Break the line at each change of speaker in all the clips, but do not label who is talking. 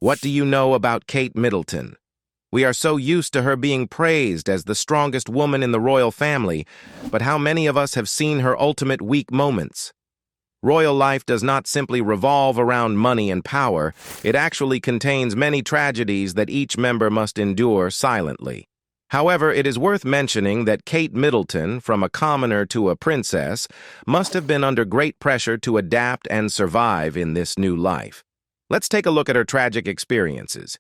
What do you know about Kate Middleton? We are so used to her being praised as the strongest woman in the royal family, but how many of us have seen her ultimate weak moments? Royal life does not simply revolve around money and power. It actually contains many tragedies that each member must endure silently. However, it is worth mentioning that Kate Middleton, from a commoner to a princess, must have been under great pressure to adapt and survive in this new life. Let's take a look at her tragic experiences.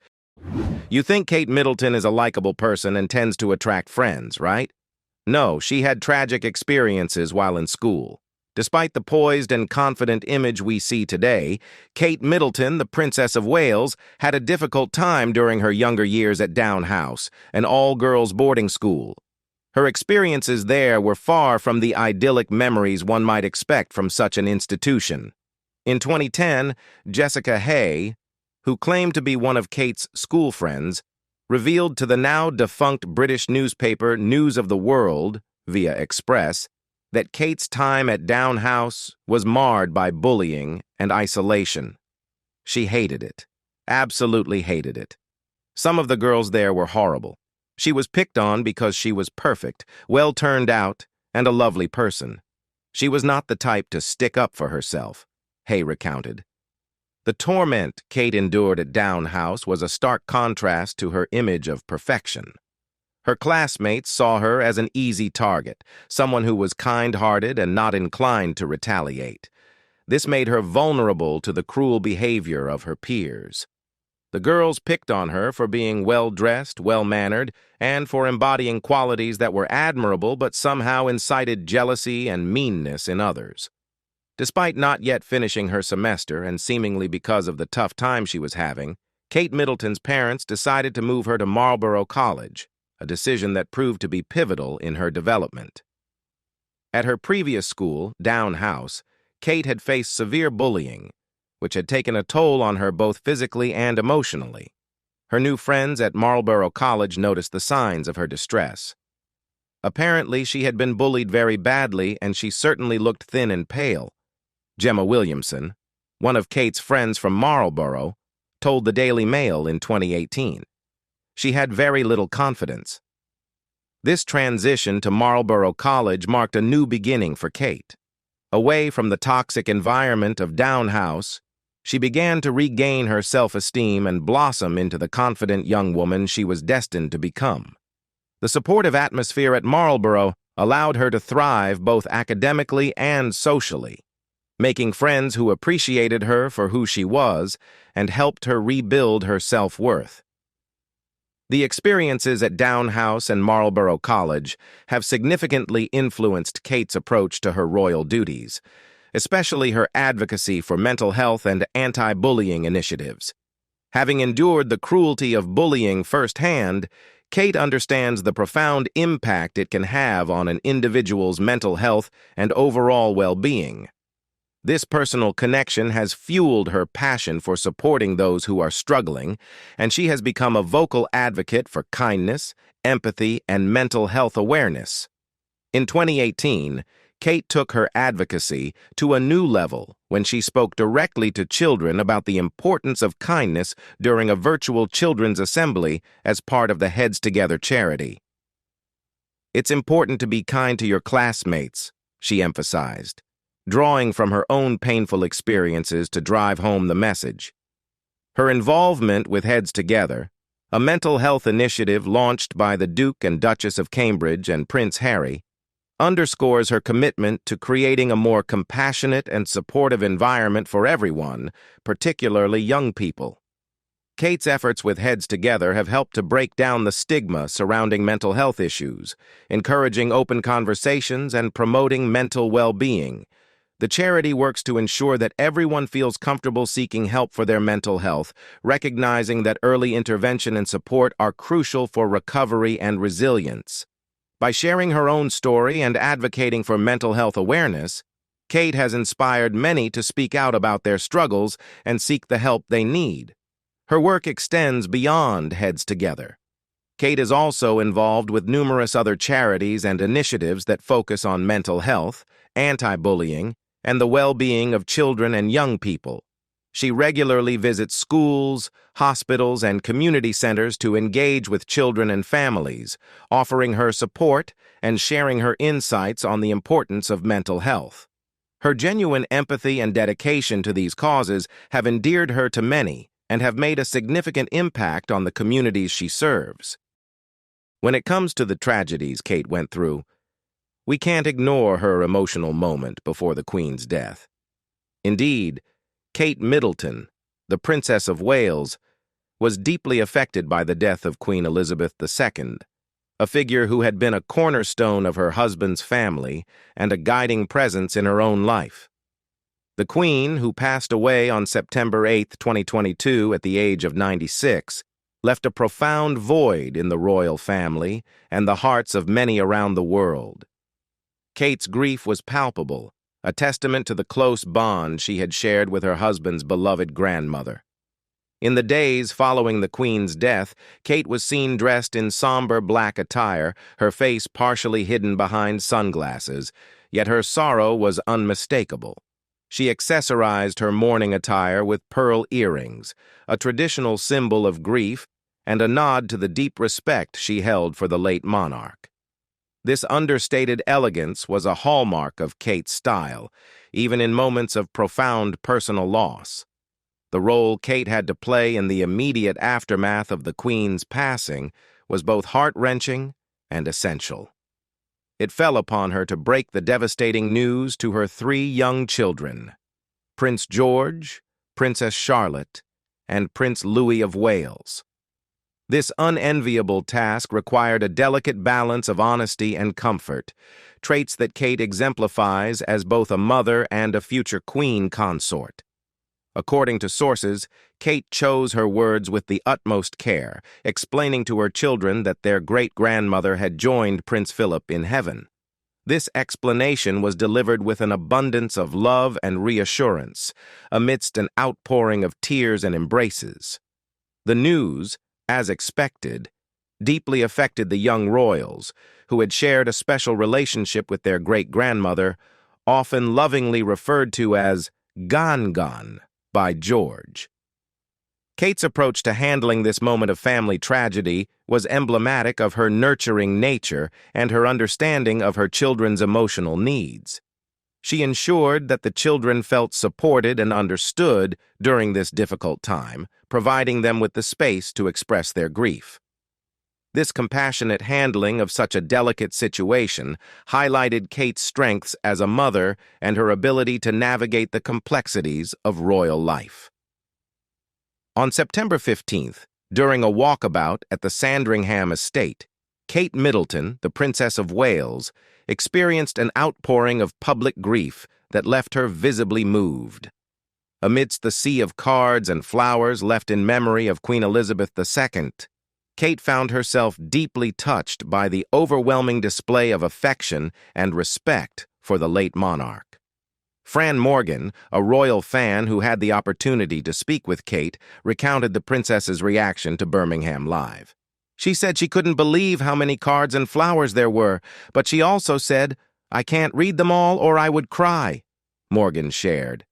You think Kate Middleton is a likable person and tends to attract friends, right? No, she had tragic experiences while in school. Despite the poised and confident image we see today, Kate Middleton, the Princess of Wales, had a difficult time during her younger years at Downhouse, an all-girls boarding school. Her experiences there were far from the idyllic memories one might expect from such an institution. In 2010, Jessica Hay, who claimed to be one of Kate's school friends, revealed to the now-defunct British newspaper News of the World, via Express, that Kate's time at Downhouse was marred by bullying and isolation. She hated it. Absolutely hated it. Some of the girls there were horrible. She was picked on because she was perfect, well turned out, and a lovely person. She was not the type to stick up for herself, Hay recounted. The torment Kate endured at Downhouse was a stark contrast to her image of perfection. Her classmates saw her as an easy target, someone who was kind-hearted and not inclined to retaliate. This made her vulnerable to the cruel behavior of her peers. The girls picked on her for being well-dressed, well-mannered, and for embodying qualities that were admirable but somehow incited jealousy and meanness in others. Despite not yet finishing her semester and seemingly because of the tough time she was having, Kate Middleton's parents decided to move her to Marlboro College, a decision that proved to be pivotal in her development. At her previous school, Downhouse, Kate had faced severe bullying, which had taken a toll on her both physically and emotionally. Her new friends at Marlboro College noticed the signs of her distress. Apparently, she had been bullied very badly, and she certainly looked thin and pale. Gemma Williamson, one of Kate's friends from Marlboro, told the Daily Mail in 2018. She had very little confidence. This transition to Marlboro College marked a new beginning for Kate. Away from the toxic environment of Downhouse, she began to regain her self-esteem and blossom into the confident young woman she was destined to become. The supportive atmosphere at Marlboro allowed her to thrive both academically and socially, making friends who appreciated her for who she was and helped her rebuild her self-worth. The experiences at Downhouse and Marlboro College have significantly influenced Kate's approach to her royal duties, especially her advocacy for mental health and anti-bullying initiatives. Having endured the cruelty of bullying firsthand, Kate understands the profound impact it can have on an individual's mental health and overall well-being. This personal connection has fueled her passion for supporting those who are struggling, and she has become a vocal advocate for kindness, empathy, and mental health awareness. In 2018, Kate took her advocacy to a new level when she spoke directly to children about the importance of kindness during a virtual children's assembly as part of the Heads Together charity. "It's important to be kind to your classmates," she emphasized, drawing from her own painful experiences to drive home the message. Her involvement with Heads Together, a mental health initiative launched by the Duke and Duchess of Cambridge and Prince Harry, underscores her commitment to creating a more compassionate and supportive environment for everyone, particularly young people. Kate's efforts with Heads Together have helped to break down the stigma surrounding mental health issues, encouraging open conversations and promoting mental well-being. The charity works to ensure that everyone feels comfortable seeking help for their mental health, recognizing that early intervention and support are crucial for recovery and resilience. By sharing her own story and advocating for mental health awareness, Kate has inspired many to speak out about their struggles and seek the help they need. Her work extends beyond Heads Together. Kate is also involved with numerous other charities and initiatives that focus on mental health, anti-bullying, and the well-being of children and young people. She regularly visits schools, hospitals, and community centers to engage with children and families, offering her support and sharing her insights on the importance of mental health. Her genuine empathy and dedication to these causes have endeared her to many and have made a significant impact on the communities she serves. When it comes to the tragedies Kate went through, we can't ignore her emotional moment before the Queen's death. Indeed, Kate Middleton, the Princess of Wales, was deeply affected by the death of Queen Elizabeth II, a figure who had been a cornerstone of her husband's family and a guiding presence in her own life. The Queen, who passed away on September 8, 2022, at the age of 96, left a profound void in the royal family and the hearts of many around the world. Kate's grief was palpable, a testament to the close bond she had shared with her husband's beloved grandmother. In the days following the Queen's death, Kate was seen dressed in somber black attire, her face partially hidden behind sunglasses, yet her sorrow was unmistakable. She accessorized her mourning attire with pearl earrings, a traditional symbol of grief and a nod to the deep respect she held for the late monarch. This understated elegance was a hallmark of Kate's style, even in moments of profound personal loss. The role Kate had to play in the immediate aftermath of the Queen's passing was both heart-wrenching and essential. It fell upon her to break the devastating news to her 3 young children, Prince George, Princess Charlotte, and Prince Louis of Wales. This unenviable task required a delicate balance of honesty and comfort, traits that Kate exemplifies as both a mother and a future queen consort. According to sources, Kate chose her words with the utmost care, explaining to her children that their great-grandmother had joined Prince Philip in heaven. This explanation was delivered with an abundance of love and reassurance, amidst an outpouring of tears and embraces. The news, as expected, deeply affected the young royals, who had shared a special relationship with their great-grandmother, often lovingly referred to as Gan by George. Kate's approach to handling this moment of family tragedy was emblematic of her nurturing nature and her understanding of her children's emotional needs. She ensured that the children felt supported and understood during this difficult time, providing them with the space to express their grief. This compassionate handling of such a delicate situation highlighted Kate's strengths as a mother and her ability to navigate the complexities of royal life. On September 15th, during a walkabout at the Sandringham estate, Kate Middleton, the Princess of Wales, experienced an outpouring of public grief that left her visibly moved. Amidst the sea of cards and flowers left in memory of Queen Elizabeth II, Kate found herself deeply touched by the overwhelming display of affection and respect for the late monarch. Fran Morgan, a royal fan who had the opportunity to speak with Kate, recounted the princess's reaction to Birmingham Live. She said she couldn't believe how many cards and flowers there were, but she also said, "I can't read them all or I would cry," Morgan shared.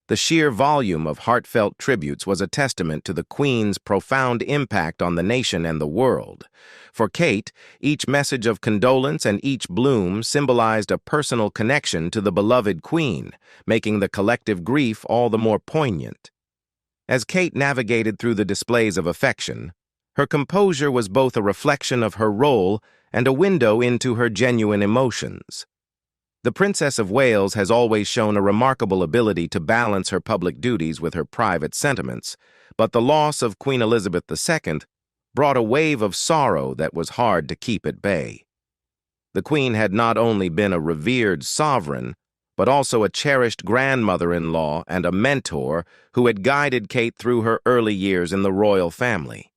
The sheer volume of heartfelt tributes was a testament to the Queen's profound impact on the nation and the world. For Kate, each message of condolence and each bloom symbolized a personal connection to the beloved Queen, making the collective grief all the more poignant. As Kate navigated through the displays of affection, her composure was both a reflection of her role and a window into her genuine emotions. The Princess of Wales has always shown a remarkable ability to balance her public duties with her private sentiments, but the loss of Queen Elizabeth II brought a wave of sorrow that was hard to keep at bay. The Queen had not only been a revered sovereign, but also a cherished grandmother-in-law and a mentor who had guided Kate through her early years in the royal family.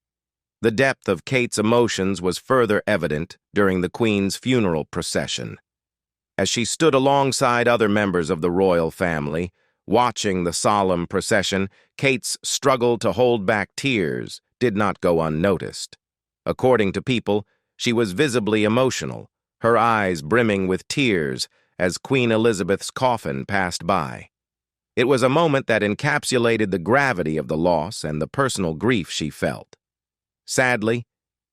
The depth of Kate's emotions was further evident during the Queen's funeral procession. As she stood alongside other members of the royal family, watching the solemn procession, Kate's struggle to hold back tears did not go unnoticed. According to People, she was visibly emotional, her eyes brimming with tears as Queen Elizabeth's coffin passed by. It was a moment that encapsulated the gravity of the loss and the personal grief she felt. Sadly,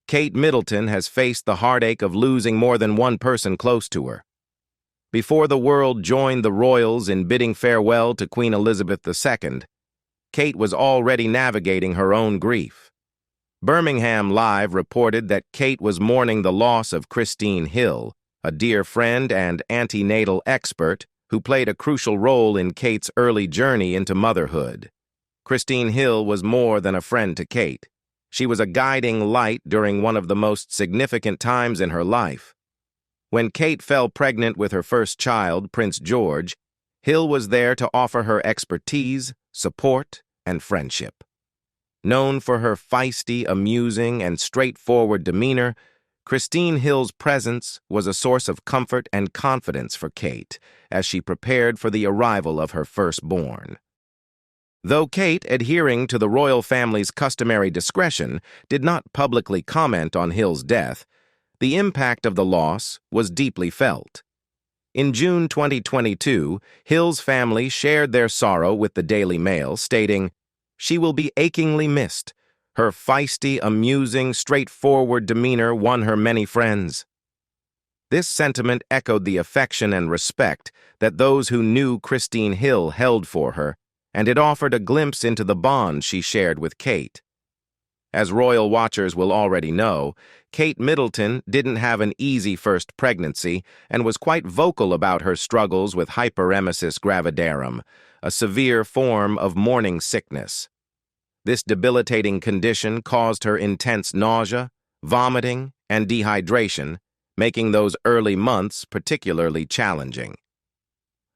Kate Middleton has faced the heartache of losing more than one person close to her. Before the world joined the royals in bidding farewell to Queen Elizabeth II, Kate was already navigating her own grief. Birmingham Live reported that Kate was mourning the loss of Christine Hill, a dear friend and antenatal expert who played a crucial role in Kate's early journey into motherhood. Christine Hill was more than a friend to Kate. She was a guiding light during one of the most significant times in her life. When Kate fell pregnant with her first child, Prince George, Hill was there to offer her expertise, support, and friendship. Known for her feisty, amusing, and straightforward demeanor, Christine Hill's presence was a source of comfort and confidence for Kate as she prepared for the arrival of her firstborn. Though Kate, adhering to the royal family's customary discretion, did not publicly comment on Hill's death, the impact of the loss was deeply felt. In June 2022, Hill's family shared their sorrow with the Daily Mail, stating, "She will be achingly missed. Her feisty, amusing, straightforward demeanor won her many friends." This sentiment echoed the affection and respect that those who knew Christine Hill held for her, and it offered a glimpse into the bond she shared with Kate. As royal watchers will already know, Kate Middleton didn't have an easy first pregnancy and was quite vocal about her struggles with hyperemesis gravidarum, a severe form of morning sickness. This debilitating condition caused her intense nausea, vomiting, and dehydration, making those early months particularly challenging.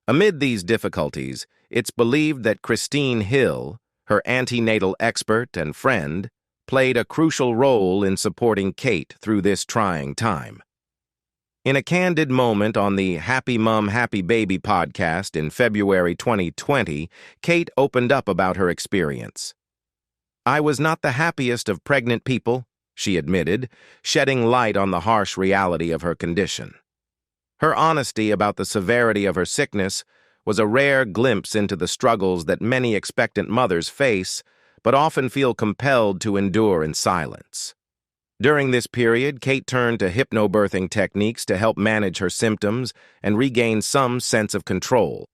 Amid these difficulties, it's believed that Christine Hill, her antenatal expert and friend, played a crucial role in supporting Kate through this trying time. In a candid moment on the Happy Mom, Happy Baby podcast in February 2020, Kate opened up about her experience. "I was not the happiest of pregnant people," she admitted, shedding light on the harsh reality of her condition. Her honesty about the severity of her sickness was a rare glimpse into the struggles that many expectant mothers face, but often feel compelled to endure in silence. During this period, Kate turned to hypnobirthing techniques to help manage her symptoms and regain some sense of control.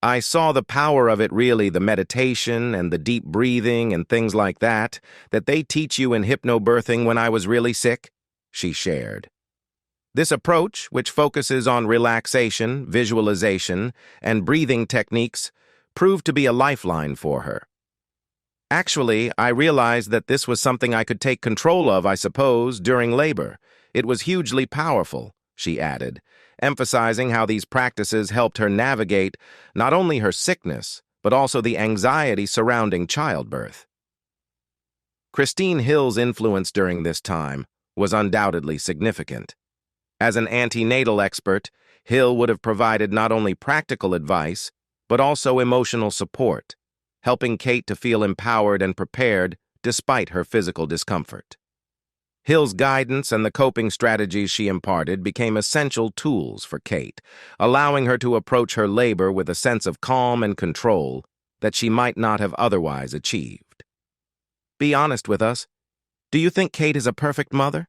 "I saw the power of it really, the meditation and the deep breathing and things like that they teach you in hypnobirthing when I was really sick," she shared. This approach, which focuses on relaxation, visualization, and breathing techniques, proved to be a lifeline for her. "Actually, I realized that this was something I could take control of, I suppose, during labor. It was hugely powerful," she added, emphasizing how these practices helped her navigate not only her sickness, but also the anxiety surrounding childbirth. Christine Hill's influence during this time was undoubtedly significant. As an antenatal expert, Hill would have provided not only practical advice, but also emotional support, helping Kate to feel empowered and prepared despite her physical discomfort. Hill's guidance and the coping strategies she imparted became essential tools for Kate, allowing her to approach her labor with a sense of calm and control that she might not have otherwise achieved. Be honest with us. Do you think Kate is a perfect mother?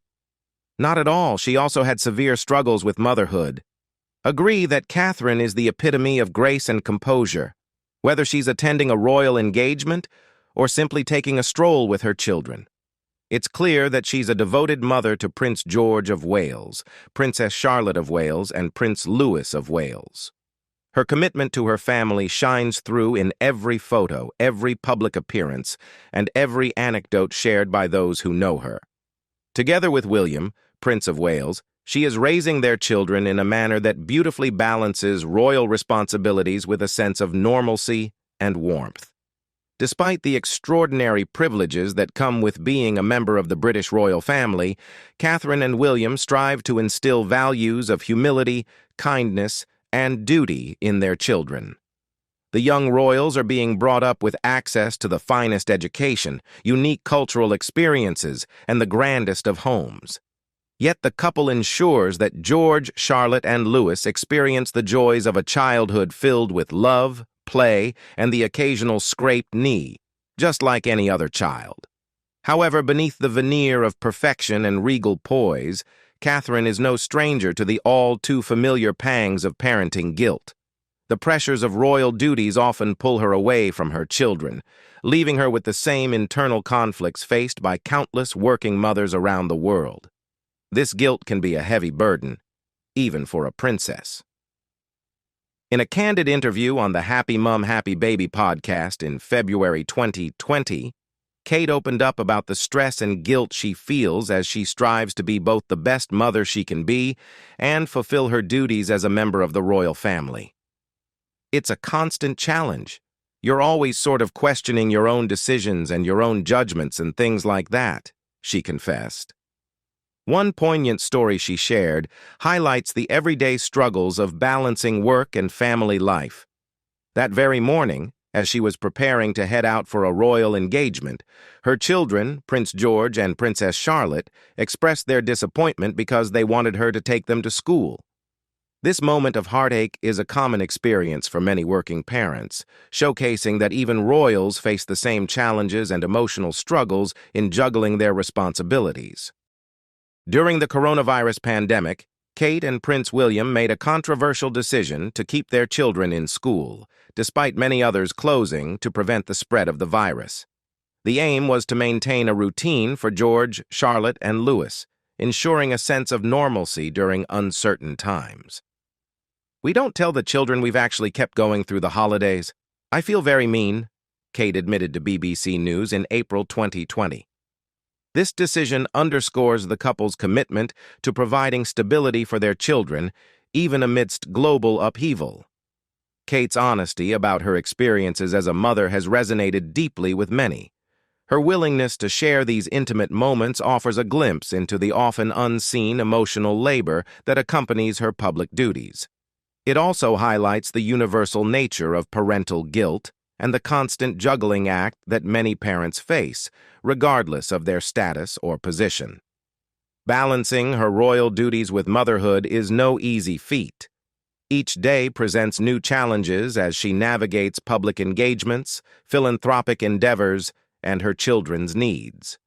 Not at all. She also had severe struggles with motherhood. Agree that Catherine is the epitome of grace and composure, whether she's attending a royal engagement or simply taking a stroll with her children. It's clear that she's a devoted mother to Prince George of Wales, Princess Charlotte of Wales, and Prince Louis of Wales. Her commitment to her family shines through in every photo, every public appearance, and every anecdote shared by those who know her. Together with William, Prince of Wales, she is raising their children in a manner that beautifully balances royal responsibilities with a sense of normalcy and warmth. Despite the extraordinary privileges that come with being a member of the British royal family, Catherine and William strive to instill values of humility, kindness, and duty in their children. The young royals are being brought up with access to the finest education, unique cultural experiences, and the grandest of homes. Yet the couple ensures that George, Charlotte, and Louis experience the joys of a childhood filled with love, play, and the occasional scraped knee, just like any other child. However, beneath the veneer of perfection and regal poise, Catherine is no stranger to the all-too-familiar pangs of parenting guilt. The pressures of royal duties often pull her away from her children, leaving her with the same internal conflicts faced by countless working mothers around the world. This guilt can be a heavy burden, even for a princess. In a candid interview on the Happy Mom, Happy Baby podcast in February 2020, Kate opened up about the stress and guilt she feels as she strives to be both the best mother she can be and fulfill her duties as a member of the royal family. It's a constant challenge. You're always sort of questioning your own decisions and your own judgments and things like that, she confessed. One poignant story she shared highlights the everyday struggles of balancing work and family life. That very morning, as she was preparing to head out for a royal engagement, her children, Prince George and Princess Charlotte, expressed their disappointment because they wanted her to take them to school. This moment of heartache is a common experience for many working parents, showcasing that even royals face the same challenges and emotional struggles in juggling their responsibilities. During the coronavirus pandemic, Kate and Prince William made a controversial decision to keep their children in school, despite many others closing to prevent the spread of the virus. The aim was to maintain a routine for George, Charlotte, and Louis, ensuring a sense of normalcy during uncertain times. "We don't tell the children we've actually kept going through the holidays. I feel very mean," Kate admitted to BBC News in April 2020. This decision underscores the couple's commitment to providing stability for their children, even amidst global upheaval. Kate's honesty about her experiences as a mother has resonated deeply with many. Her willingness to share these intimate moments offers a glimpse into the often unseen emotional labor that accompanies her public duties. It also highlights the universal nature of parental guilt and the constant juggling act that many parents face, regardless of their status or position. Balancing her royal duties with motherhood is no easy feat. Each day presents new challenges as she navigates public engagements, philanthropic endeavors, and her children's needs.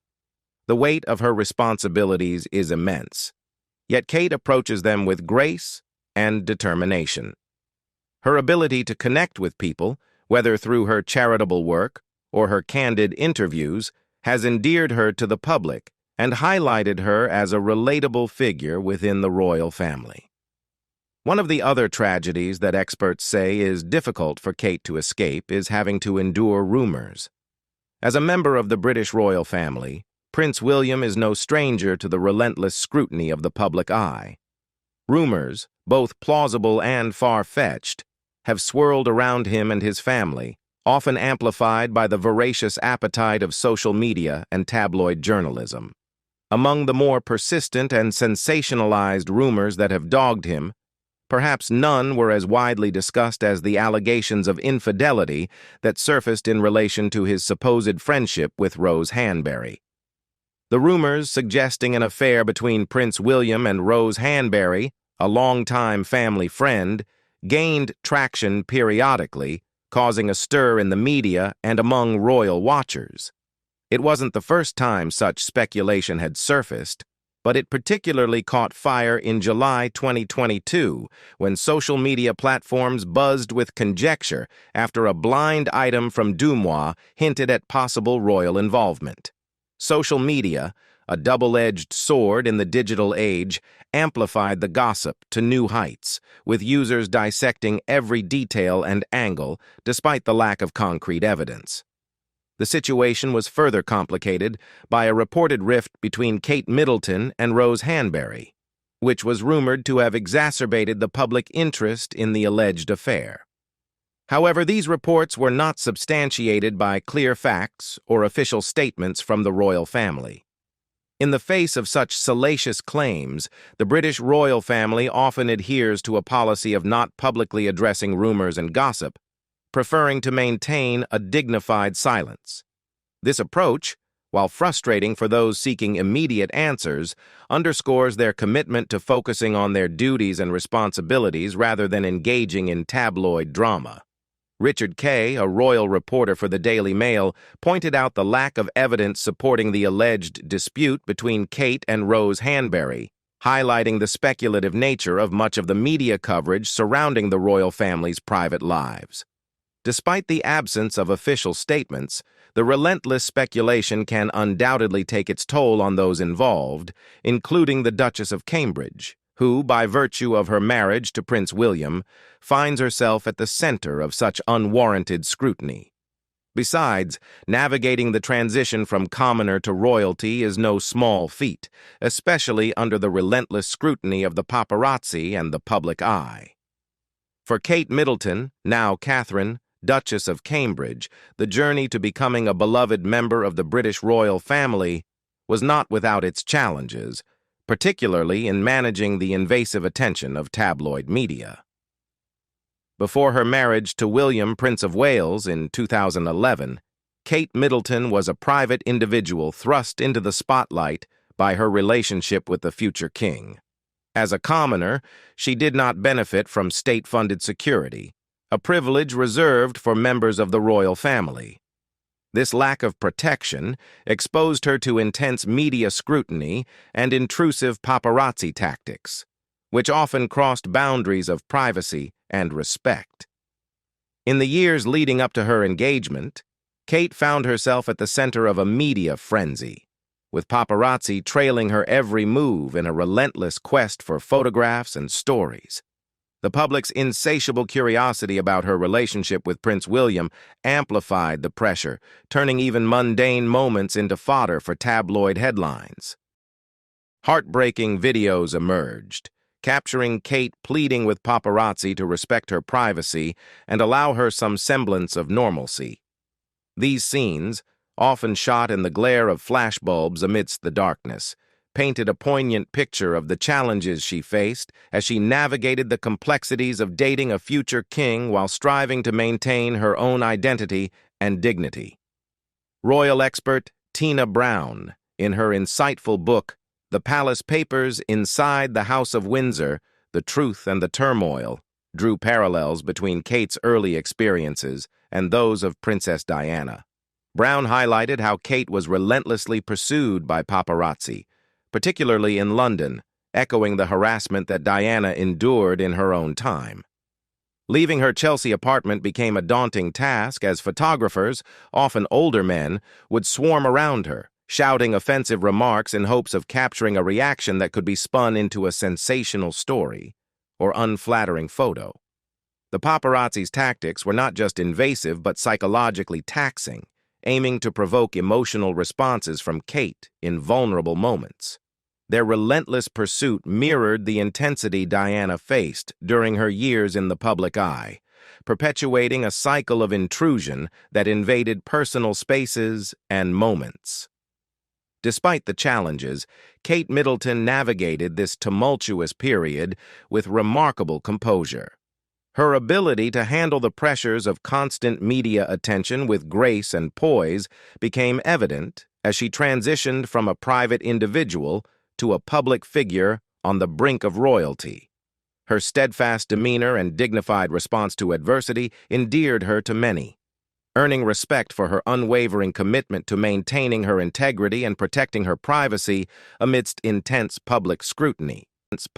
The weight of her responsibilities is immense, yet Kate approaches them with grace and determination. Her ability to connect with people, whether through her charitable work or her candid interviews, has endeared her to the public and highlighted her as a relatable figure within the royal family. One of the other tragedies that experts say is difficult for Kate to escape is having to endure rumors. As a member of the British royal family, Prince William is no stranger to the relentless scrutiny of the public eye. Rumors, both plausible and far-fetched, have swirled around him and his family, often amplified by the voracious appetite of social media and tabloid journalism. Among the more persistent and sensationalized rumors that have dogged him, perhaps none were as widely discussed as the allegations of infidelity that surfaced in relation to his supposed friendship with Rose Hanbury. The rumors suggesting an affair between Prince William and Rose Hanbury, a longtime family friend, gained traction periodically, causing a stir in the media and among royal watchers. It wasn't the first time such speculation had surfaced, but it particularly caught fire in July 2022 when social media platforms buzzed with conjecture after a blind item from Downhouse hinted at possible royal involvement. Social media, a double-edged sword in the digital age, amplified the gossip to new heights, with users dissecting every detail and angle despite the lack of concrete evidence. The situation was further complicated by a reported rift between Kate Middleton and Rose Hanbury, which was rumored to have exacerbated the public interest in the alleged affair. However, these reports were not substantiated by clear facts or official statements from the royal family. In the face of such salacious claims, the British royal family often adheres to a policy of not publicly addressing rumors and gossip, preferring to maintain a dignified silence. This approach, while frustrating for those seeking immediate answers, underscores their commitment to focusing on their duties and responsibilities rather than engaging in tabloid drama. Richard Kay, a royal reporter for the Daily Mail, pointed out the lack of evidence supporting the alleged dispute between Kate and Rose Hanbury, highlighting the speculative nature of much of the media coverage surrounding the royal family's private lives. Despite the absence of official statements, the relentless speculation can undoubtedly take its toll on those involved, including the Duchess of Cambridge, who, by virtue of her marriage to Prince William, finds herself at the center of such unwarranted scrutiny. Besides, navigating the transition from commoner to royalty is no small feat, especially under the relentless scrutiny of the paparazzi and the public eye. For Kate Middleton, now Catherine, Duchess of Cambridge, the journey to becoming a beloved member of the British royal family was not without its challenges, particularly in managing the invasive attention of tabloid media. Before her marriage to William, Prince of Wales, in 2011, Kate Middleton was a private individual thrust into the spotlight by her relationship with the future king. As a commoner, she did not benefit from state-funded security, a privilege reserved for members of the royal family. This lack of protection exposed her to intense media scrutiny and intrusive paparazzi tactics, which often crossed boundaries of privacy and respect. In the years leading up to her engagement, Kate found herself at the center of a media frenzy, with paparazzi trailing her every move in a relentless quest for photographs and stories. The public's insatiable curiosity about her relationship with Prince William amplified the pressure, turning even mundane moments into fodder for tabloid headlines. Heartbreaking videos emerged, capturing Kate pleading with paparazzi to respect her privacy and allow her some semblance of normalcy. These scenes, often shot in the glare of flashbulbs amidst the darkness, painted a poignant picture of the challenges she faced as she navigated the complexities of dating a future king while striving to maintain her own identity and dignity. Royal expert Tina Brown, in her insightful book, The Palace Papers Inside the House of Windsor, The Truth and the Turmoil, drew parallels between Kate's early experiences and those of Princess Diana. Brown highlighted how Kate was relentlessly pursued by paparazzi, particularly in London, echoing the harassment that Diana endured in her own time. Leaving her Chelsea apartment became a daunting task as photographers, often older men, would swarm around her, shouting offensive remarks in hopes of capturing a reaction that could be spun into a sensational story or unflattering photo. The paparazzi's tactics were not just invasive but psychologically taxing, aiming to provoke emotional responses from Kate in vulnerable moments. Their relentless pursuit mirrored the intensity Diana faced during her years in the public eye, perpetuating a cycle of intrusion that invaded personal spaces and moments. Despite the challenges, Kate Middleton navigated this tumultuous period with remarkable composure. Her ability to handle the pressures of constant media attention with grace and poise became evident as she transitioned from a private individual to a public figure on the brink of royalty. Her steadfast demeanor and dignified response to adversity endeared her to many, earning respect for her unwavering commitment to maintaining her integrity and protecting her privacy amidst intense public scrutiny.